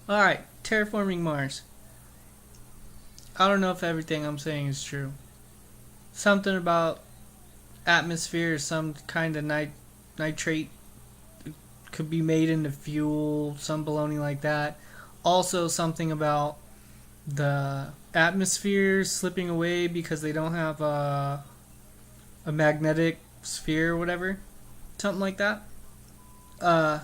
Alright, terraforming Mars. I don't know if everything I'm saying is true. Something about atmosphere, some kind of nitrate could be made into fuel, some baloney like that. Also, something about the atmosphere slipping away because they don't have a magnetic sphere or whatever. Something like that. Uh,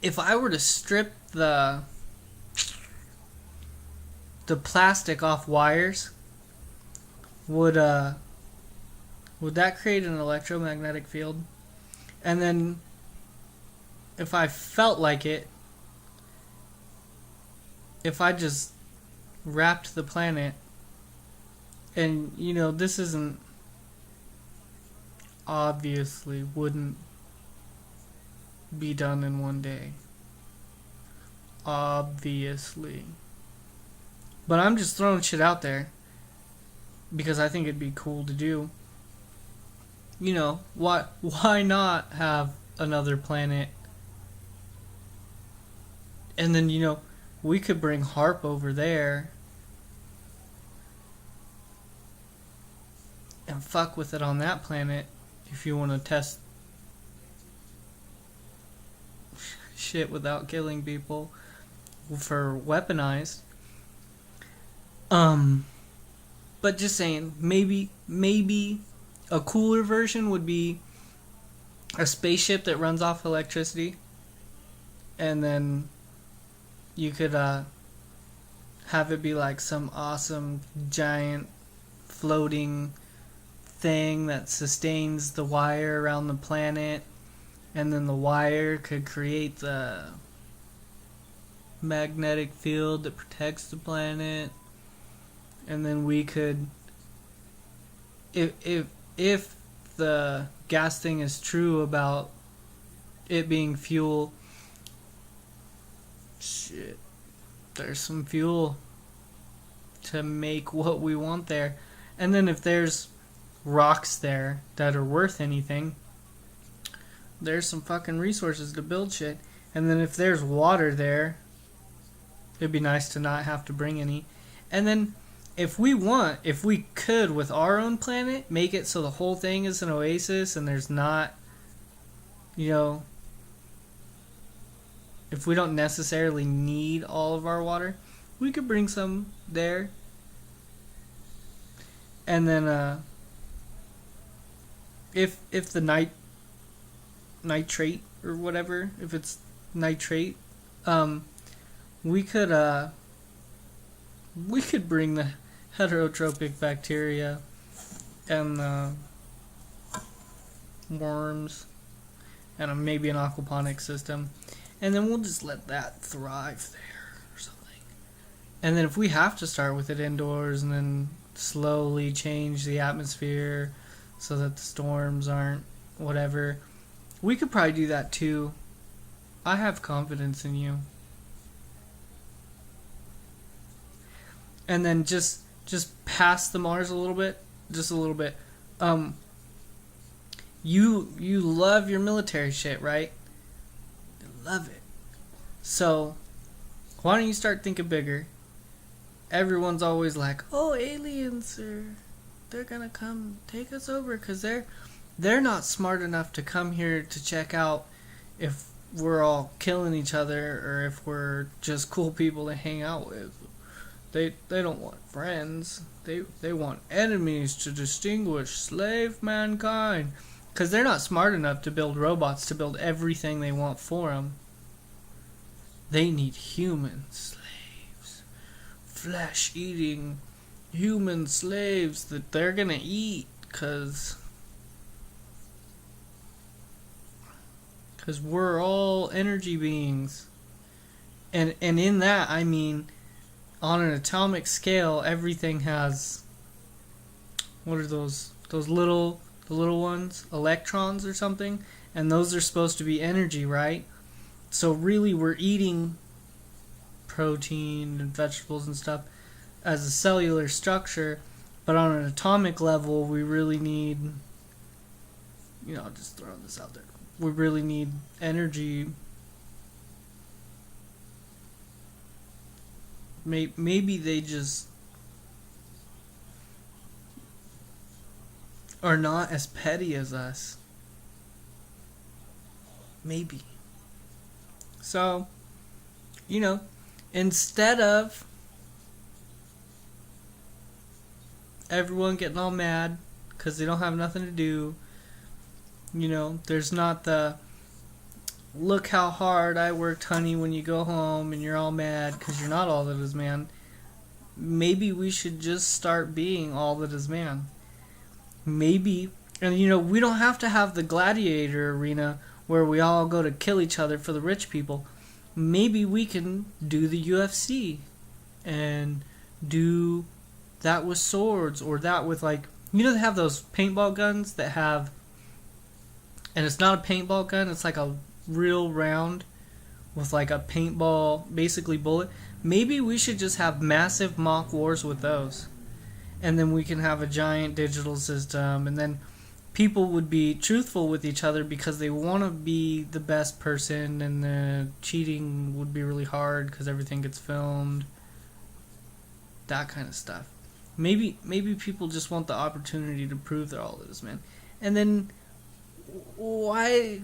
if I were to strip the plastic off wires, would would that create an electromagnetic field? And then if I felt like it, if I just wrapped the planet, and this isn't, obviously wouldn't be done in one day. Obviously. But I'm just throwing shit out there because I think it'd be cool to do. Why not have another planet? And then, we could bring Harp over there and fuck with it on that planet if you want to test shit without killing people for weaponized. But just saying, maybe a cooler version would be a spaceship that runs off electricity, and then you could have it be like some awesome giant floating thing that sustains the wire around the planet, and then the wire could create the magnetic field that protects the planet, and then we could, if the gas thing is true about it being fuel, shit, there's some fuel to make what we want there. And then if there's rocks there that are worth anything, there's some fucking resources to build shit. And then if there's water there, it'd be nice to not have to bring any. And then if we could with our own planet make it so the whole thing is an oasis and there's not, if we don't necessarily need all of our water, we could bring some there. And then if the nitrate or whatever, if it's nitrate, we could bring the heterotrophic bacteria and the worms and maybe an aquaponics system, and then we'll just let that thrive there or something. And then if we have to start with it indoors and then slowly change the atmosphere so that the storms aren't whatever, we could probably do that too. I have confidence in you. And then just past the Mars a little bit, just a little bit. You love your military shit, right? You love it. So why don't you start thinking bigger? Everyone's always like, "Oh, aliens they're gonna come take us over because they're not smart enough to come here to check out if we're all killing each other or if we're just cool people to hang out with. They don't want friends. They want enemies to distinguish, slave mankind. Because they're not smart enough to build robots to build everything they want for them. They need human slaves. Flesh-eating human slaves that they're going to eat because we're all energy beings. And in that, I mean, on an atomic scale, everything has, what are those little ones, electrons or something, and those are supposed to be energy, right? So really we're eating protein and vegetables and stuff as a cellular structure, but on an atomic level we really need, just throwing this out there, we really need energy maybe they just are not as petty as us. Maybe. So, instead of everyone getting all mad because they don't have nothing to do, there's not the look how hard I worked, honey, when you go home and you're all mad because you're not all that is man. Maybe we should just start being all that is man. Maybe, and we don't have to have the gladiator arena where we all go to kill each other for the rich people. Maybe we can do the UFC and do that with swords, or that with they have those paintball guns that have, and it's not a paintball gun, it's like a real round with like a paintball basically bullet. Maybe we should just have massive mock wars with those, and then we can have a giant digital system, and then people would be truthful with each other because they want to be the best person, and the cheating would be really hard because everything gets filmed, that kind of stuff. Maybe people just want the opportunity to prove they're all this, man. And then why